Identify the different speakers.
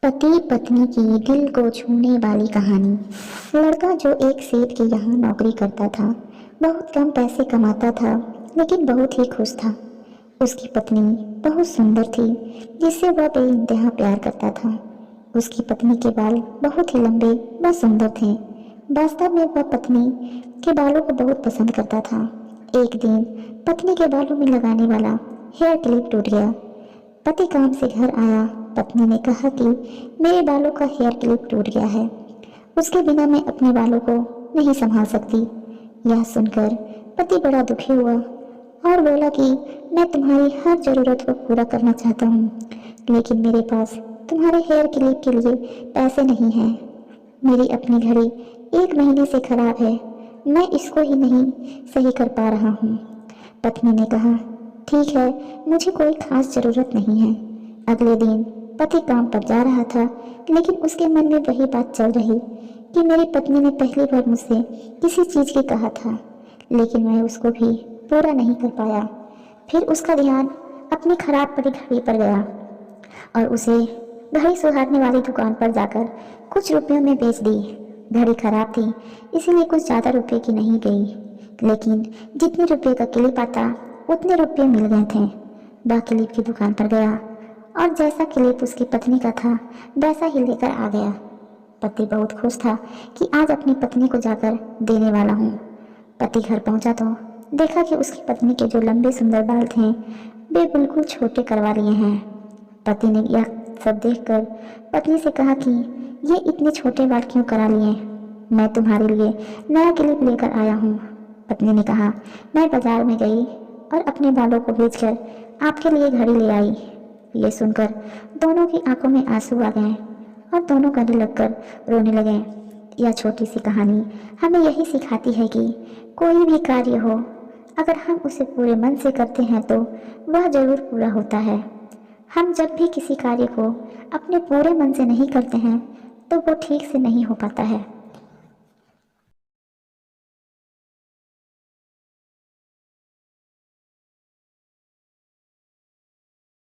Speaker 1: पति पत्नी की दिल को छूने वाली कहानी। लड़का जो एक सेठ के यहाँ नौकरी करता था, बहुत कम पैसे कमाता था, लेकिन बहुत ही खुश था। उसकी पत्नी बहुत सुंदर थी, जिससे वह बेइंतहा प्यार करता था। उसकी पत्नी के बाल बहुत ही लंबे व सुंदर थे। वास्तव में वह पत्नी के बालों को बहुत पसंद करता था। एक दिन पत्नी के बालों में लगाने वाला हेयर क्लिप टूट गया। पति काम से घर आया। पत्नी ने कहा कि मेरे बालों का हेयर क्लिप टूट गया है, उसके बिना मैं अपने बालों को नहीं संभाल सकती। यह सुनकर पति बड़ा दुखी हुआ और बोला कि मैं तुम्हारी हर जरूरत को पूरा करना चाहता हूँ, लेकिन मेरे पास तुम्हारे हेयर क्लिप के लिए पैसे नहीं हैं। मेरी अपनी घड़ी 1 महीने से खराब है, मैं इसको ही नहीं सही कर पा रहा हूँ। पत्नी ने कहा, ठीक है, मुझे कोई खास जरूरत नहीं है। अगले दिन पति काम पर जा रहा था, लेकिन उसके मन में वही बात चल रही कि मेरी पत्नी ने पहली बार मुझसे किसी चीज़ की कहा था, लेकिन मैं उसको भी पूरा नहीं कर पाया। फिर उसका ध्यान अपनी खराब पड़ी घड़ी पर गया और उसे घड़ी सुधारने वाली दुकान पर जाकर कुछ रुपयों में बेच दी। घड़ी खराब थी, इसीलिए कुछ ज़्यादा रुपए की नहीं गई, लेकिन जितने रुपये का क्लिप आता उतने रुपये मिल गए थे। वह क्लिप की दुकान पर गया और जैसा क्लिप उसकी पत्नी का था वैसा ही लेकर आ गया। पति बहुत खुश था कि आज अपनी पत्नी को जाकर देने वाला हूँ। पति घर पहुंचा तो देखा कि उसकी पत्नी के जो लंबे सुंदर बाल थे वे बिल्कुल छोटे करवा लिए हैं। पति ने यह सब देखकर पत्नी से कहा कि ये इतने छोटे बाल क्यों करा लिए? मैं तुम्हारे लिए नया क्लिप लेकर आया हूँ। पत्नी ने कहा, मैं बाजार में गई और अपने बालों को बेचकर आपके लिए घड़ी ले आई। ये सुनकर दोनों की आंखों में आंसू आ गए और दोनों गले लगकर रोने लगे। यह छोटी सी कहानी हमें यही सिखाती है कि कोई भी कार्य हो, अगर हम उसे पूरे मन से करते हैं तो वह जरूर पूरा होता है। हम जब भी किसी कार्य को अपने पूरे मन से नहीं करते हैं तो वो ठीक से नहीं हो पाता है।